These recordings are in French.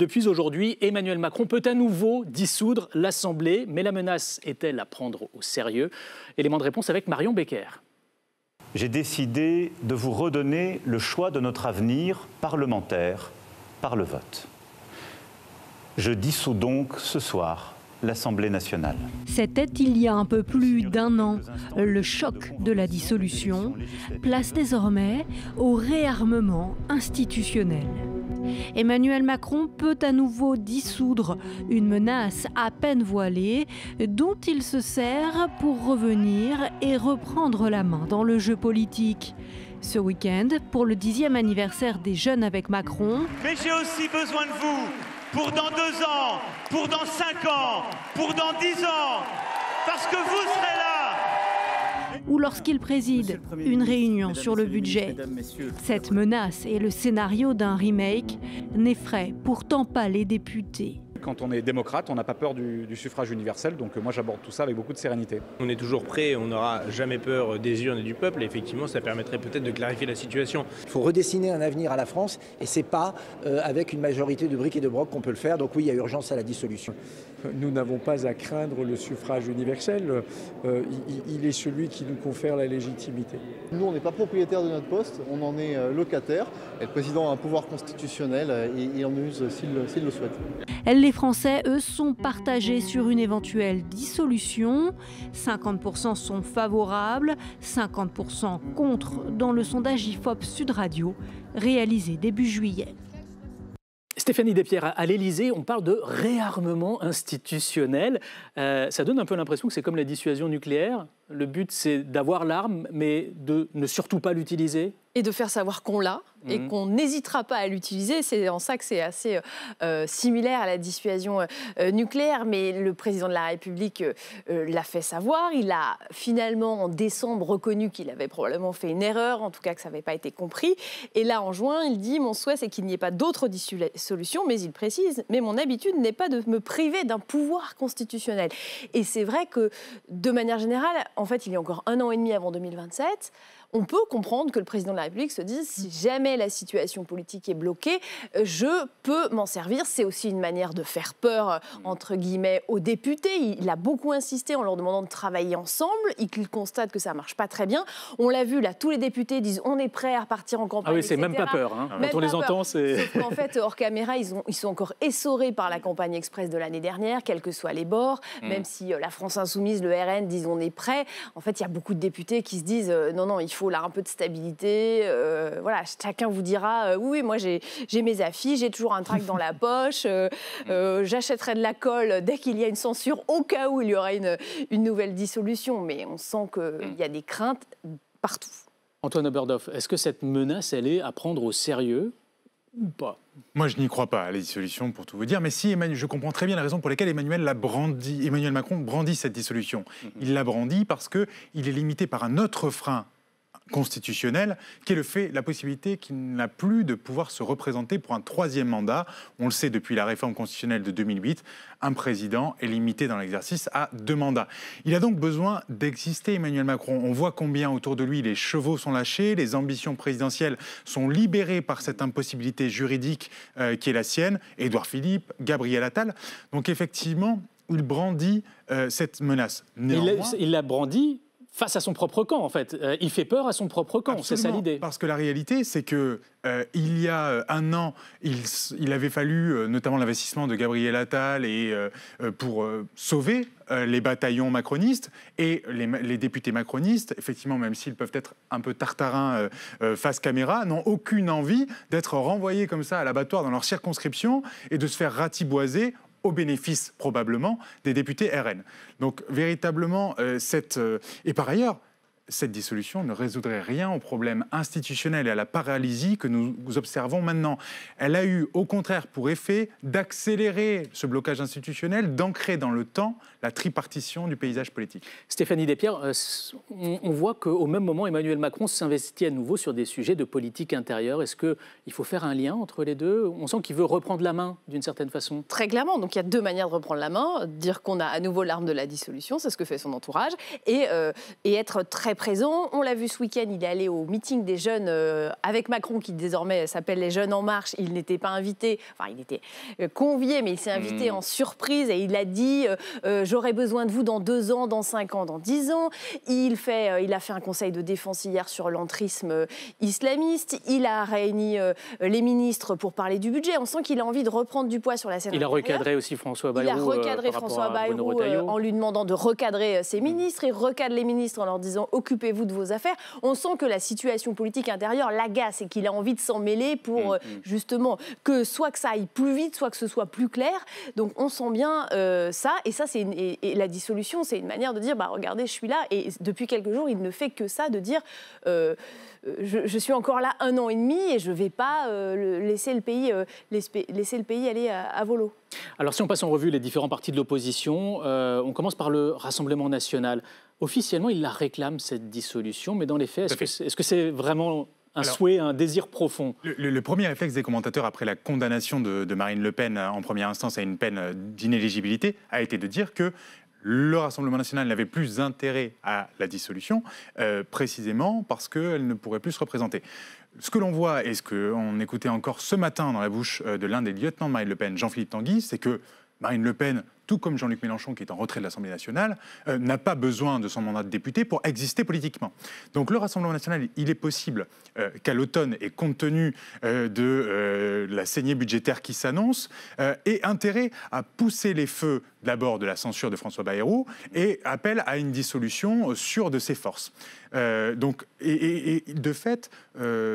Depuis aujourd'hui, Emmanuel Macron peut à nouveau dissoudre l'Assemblée, mais la menace est-elle à prendre au sérieux? Élément de réponse avec Marion Becker. J'ai décidé de vous redonner le choix de notre avenir parlementaire par le vote. Je dissous donc ce soir l'Assemblée nationale. C'était il y a un peu plus d'un an. Le choc de la dissolution place désormais au réarmement institutionnel. Emmanuel Macron peut à nouveau dissoudre une menace à peine voilée dont il se sert pour revenir et reprendre la main dans le jeu politique. Ce week-end, pour le 10e anniversaire des Jeunes avec Macron. Mais j'ai aussi besoin de vous pour dans 2 ans, pour dans 5 ans, pour dans 10 ans, parce que vous serez là. Ou lorsqu'il préside une réunion sur le budget. Cette menace et le scénario d'un remake n'effraient pourtant pas les députés. Quand on est démocrate, on n'a pas peur du suffrage universel, donc moi j'aborde tout ça avec beaucoup de sérénité. On est toujours prêt, on n'aura jamais peur des urnes et du peuple, et effectivement ça permettrait peut-être de clarifier la situation. Il faut redessiner un avenir à la France, et c'est pas avec une majorité de briques et de brocs qu'on peut le faire, donc oui, il y a urgence à la dissolution. Nous n'avons pas à craindre le suffrage universel, il est celui qui nous confère la légitimité. Nous, on n'est pas propriétaire de notre poste, on en est locataire, et le président a un pouvoir constitutionnel et il en use s'il le souhaite. Les Français, eux, sont partagés sur une éventuelle dissolution. 50% sont favorables, 50% contre dans le sondage IFOP Sud Radio réalisé début juillet. Stéphanie Despierres, à l'Élysée, on parle de réarmement institutionnel. Ça donne un peu l'impression que c'est comme la dissuasion nucléaire. Le but, c'est d'avoir l'arme, mais de ne surtout pas l'utiliser. Et de faire savoir qu'on l'a et qu'on n'hésitera pas à l'utiliser. C'est en ça que c'est assez similaire à la dissuasion nucléaire. Mais le président de la République l'a fait savoir. Il a finalement, en décembre, reconnu qu'il avait probablement fait une erreur, en tout cas que ça n'avait pas été compris. Et là, en juin, il dit « Mon souhait, c'est qu'il n'y ait pas d'autre solution », mais il précise « Mais mon habitude n'est pas de me priver d'un pouvoir constitutionnel ». Et c'est vrai que, de manière générale, en fait, il y a encore 1 an et demi avant 2027, on peut comprendre que le président de la République se dise si jamais la situation politique est bloquée, je peux m'en servir. C'est aussi une manière de faire peur, entre guillemets, aux députés. Il a beaucoup insisté en leur demandant de travailler ensemble. Il constate que ça ne marche pas très bien. On l'a vu, là, tous les députés disent on est prêts à repartir en campagne. Ah oui, c'est même pas peur. Hein. Quand on les entend, c'est. Sauf qu'en fait, hors caméra, ils sont encore essorés par la campagne express de l'année dernière, quels que soient les bords. Même si la France Insoumise, le RN disent on est prêts. En fait, il y a beaucoup de députés qui se disent non, il faut là un peu de stabilité. Voilà, chacun vous dira oui, moi j'ai mes affiches, j'ai toujours un tract dans la poche, j'achèterai de la colle dès qu'il y a une censure au cas où il y aura une nouvelle dissolution. Mais on sent qu'il y a des craintes partout. Antoine Oberhof, est-ce que cette menace, elle est à prendre au sérieux ou pas? Moi, je n'y crois pas à la dissolution, pour tout vous dire. Mais si, je comprends très bien la raison pour laquelle Emmanuel Macron brandit cette dissolution. Il l'a brandit parce qu'il est limité par un autre frein constitutionnel, qui est la possibilité qu'il n'a plus de pouvoir se représenter pour un 3e mandat. On le sait depuis la réforme constitutionnelle de 2008, un président est limité dans l'exercice à 2 mandats. Il a donc besoin d'exister, Emmanuel Macron. On voit combien autour de lui les chevaux sont lâchés, les ambitions présidentielles sont libérées par cette impossibilité juridique qui est la sienne. Édouard Philippe, Gabriel Attal. Donc effectivement, il brandit cette menace. Néanmoins, il l'a brandi face à son propre camp, en fait. Il fait peur à son propre camp, c'est ça l'idée. Parce que la réalité, c'est que il y a 1 an, il avait fallu notamment l'investissement de Gabriel Attal pour sauver les bataillons macronistes et les députés macronistes, effectivement, même s'ils peuvent être un peu tartarins face caméra, n'ont aucune envie d'être renvoyés comme ça à l'abattoir dans leur circonscription et de se faire ratiboiser au bénéfice probablement des députés RN. Donc véritablement, et par ailleurs, cette dissolution ne résoudrait rien aux problèmes institutionnels et à la paralysie que nous observons maintenant. Elle a eu au contraire pour effet d'accélérer ce blocage institutionnel, d'ancrer dans le temps la tripartition du paysage politique. Stéphanie Despierres, on voit qu'au même moment, Emmanuel Macron s'investit à nouveau sur des sujets de politique intérieure. Est-ce qu'il faut faire un lien entre les deux? On sent qu'il veut reprendre la main d'une certaine façon. Très clairement, donc il y a 2 manières de reprendre la main. Dire qu'on a à nouveau l'arme de la dissolution, c'est ce que fait son entourage, et être très présent. On l'a vu ce week-end, il est allé au meeting des jeunes avec Macron, qui désormais s'appelle les Jeunes en Marche. Il n'était pas invité, enfin il était convié, mais il s'est invité en surprise et il a dit j'aurai besoin de vous dans 2 ans, dans 5 ans, dans 10 ans. Il a fait un conseil de défense hier sur l'entrisme islamiste. Il a réuni les ministres pour parler du budget. On sent qu'il a envie de reprendre du poids sur la scène. Il a recadré aussi François Bayrou. Il a recadré François Bayrou en lui demandant de recadrer ses ministres. Il recadre les ministres en leur disant « occupez-vous de vos affaires ». On sent que la situation politique intérieure l'agace et qu'il a envie de s'en mêler pour justement que soit que ça aille plus vite, soit que ce soit plus clair. Donc on sent bien ça. Et ça, et la dissolution, c'est une manière de dire bah, « regardez, je suis là ». Et depuis quelques jours, il ne fait que ça, de dire je suis encore là 1 an et demi et je ne vais pas laisser le pays aller à volo. Alors si on passe en revue les différents partis de l'opposition, on commence par le Rassemblement national. Officiellement, il la réclame, cette dissolution, mais dans les faits, est-ce que c'est vraiment un souhait, un désir profond? Le premier réflexe des commentateurs après la condamnation de Marine Le Pen en première instance à une peine d'inéligibilité a été de dire que le Rassemblement national n'avait plus intérêt à la dissolution, précisément parce qu'elle ne pourrait plus se représenter. Ce que l'on voit, et ce qu'on écoutait encore ce matin dans la bouche de l'un des lieutenants de Marine Le Pen, Jean-Philippe Tanguy, c'est que Marine Le Pen, tout comme Jean-Luc Mélenchon, qui est en retrait de l'Assemblée nationale, n'a pas besoin de son mandat de député pour exister politiquement. Donc le Rassemblement national, il est possible qu'à l'automne, et compte tenu de la saignée budgétaire qui s'annonce, ait intérêt à pousser les feux d'abord de la censure de François Bayrou et appelle à une dissolution sûre de ses forces. Et de fait,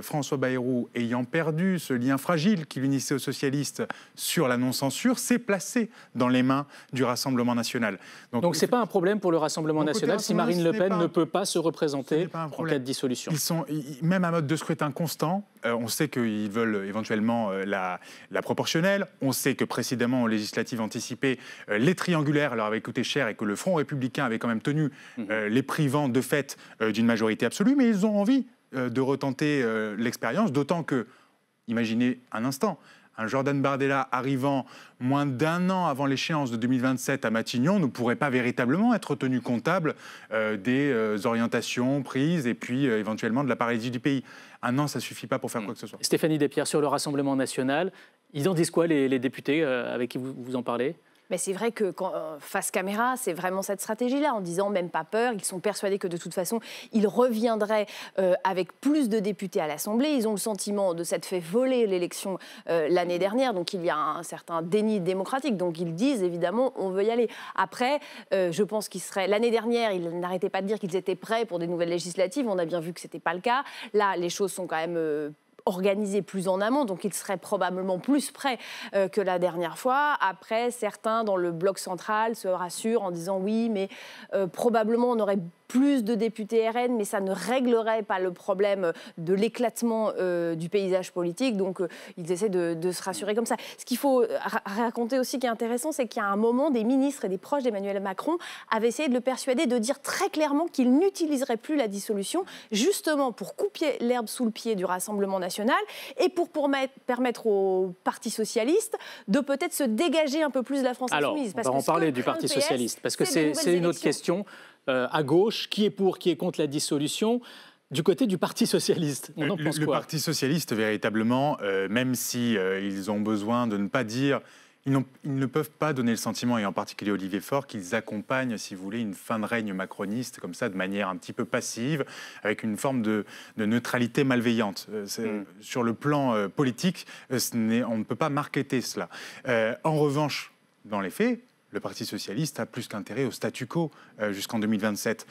François Bayrou, ayant perdu ce lien fragile qui l'unissait aux socialistes sur la non-censure, s'est placé dans les mains du Rassemblement national. Donc ce n'est pas un problème pour le Rassemblement national si Marine Le Pen ne peut pas se représenter en cas de dissolution. Même un mode de scrutin constant, on sait qu'ils veulent éventuellement la proportionnelle, on sait que précédemment aux législatives anticipées, les triangulaires leur avaient coûté cher et que le Front républicain avait quand même tenu les privant de fait d'une majorité absolue, mais ils ont envie de retenter l'expérience, d'autant que, imaginez un instant, un Jordan Bardella arrivant moins d'1 an avant l'échéance de 2027 à Matignon ne pourrait pas véritablement être tenu comptable des orientations prises et puis éventuellement de la paralysie du pays. 1 an, ça ne suffit pas pour faire quoi que ce soit. Stéphanie Despierres, sur le Rassemblement national, ils en disent quoi les députés avec qui vous en parlez ? Mais c'est vrai que face caméra, c'est vraiment cette stratégie-là, en disant même pas peur. Ils sont persuadés que de toute façon, ils reviendraient avec plus de députés à l'Assemblée. Ils ont le sentiment de s'être fait voler l'élection l'année dernière, donc il y a un certain déni démocratique. Donc ils disent évidemment, on veut y aller. Après, je pense qu'ils seraient... L'année dernière, ils n'arrêtaient pas de dire qu'ils étaient prêts pour des nouvelles législatives. On a bien vu que ce n'était pas le cas. Là, les choses sont quand même... organisé plus en amont, donc ils seraient probablement plus prêts que la dernière fois. Après, certains dans le bloc central se rassurent en disant oui, mais probablement on aurait plus de députés RN, mais ça ne réglerait pas le problème de l'éclatement du paysage politique. Donc, ils essaient de se rassurer comme ça. Ce qu'il faut raconter aussi qui est intéressant, c'est qu'il y a un moment, des ministres et des proches d'Emmanuel Macron avaient essayé de le persuader de dire très clairement qu'il n'utiliserait plus la dissolution, justement pour couper l'herbe sous le pied du Rassemblement national et pour permettre au Parti socialiste de peut-être se dégager un peu plus de la France insoumise. Alors, on va en parler du Parti socialiste, parce que c'est une autre question. À gauche, qui est pour, qui est contre la dissolution, du côté du Parti socialiste. On en pense quoi ? Le Parti socialiste, véritablement, même si ils ont besoin de ne pas dire... Ils ne peuvent pas donner le sentiment, et en particulier Olivier Faure, qu'ils accompagnent, si vous voulez, une fin de règne macroniste, comme ça, de manière un petit peu passive, avec une forme de neutralité malveillante. Sur le plan politique, on ne peut pas marketer cela. En revanche, dans les faits, le Parti socialiste a plus qu'intérêt au statu quo jusqu'en 2027.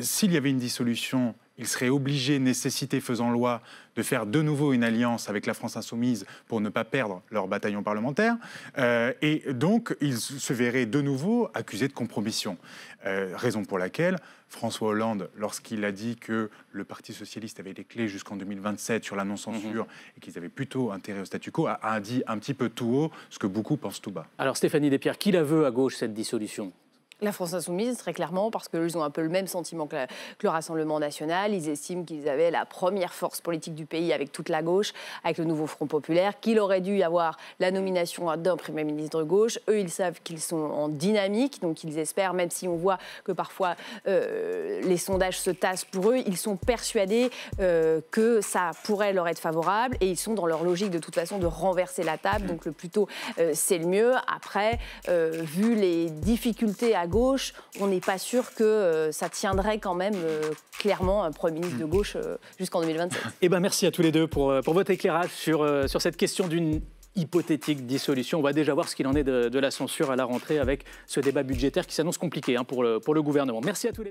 S'il y avait une dissolution, il serait obligé, nécessité faisant loi, de faire de nouveau une alliance avec la France insoumise pour ne pas perdre leur bataillon parlementaire. Et donc, ils se verraient de nouveau accusés de compromission. Raison pour laquelle François Hollande, lorsqu'il a dit que le Parti socialiste avait les clés jusqu'en 2027 sur la non-censure et qu'ils avaient plutôt intérêt au statu quo, a dit un petit peu tout haut ce que beaucoup pensent tout bas. Alors Stéphanie Despierres, qui la veut à gauche, cette dissolution ? La France Insoumise, très clairement, parce qu'ils ont un peu le même sentiment que le Rassemblement national. Ils estiment qu'ils avaient la première force politique du pays avec toute la gauche, avec le nouveau Front populaire, qu'il aurait dû y avoir la nomination d'un Premier ministre de gauche. Eux, ils savent qu'ils sont en dynamique, donc ils espèrent, même si on voit que parfois les sondages se tassent pour eux, ils sont persuadés que ça pourrait leur être favorable et ils sont dans leur logique de toute façon de renverser la table. Donc le plus tôt, c'est le mieux. Après, vu les difficultés à gauche, on n'est pas sûr que ça tiendrait quand même clairement un Premier ministre de gauche jusqu'en 2027. Eh ben, merci à tous les deux pour votre éclairage sur cette question d'une hypothétique dissolution. On va déjà voir ce qu'il en est de la censure à la rentrée avec ce débat budgétaire qui s'annonce compliqué pour le gouvernement. Merci à tous les deux.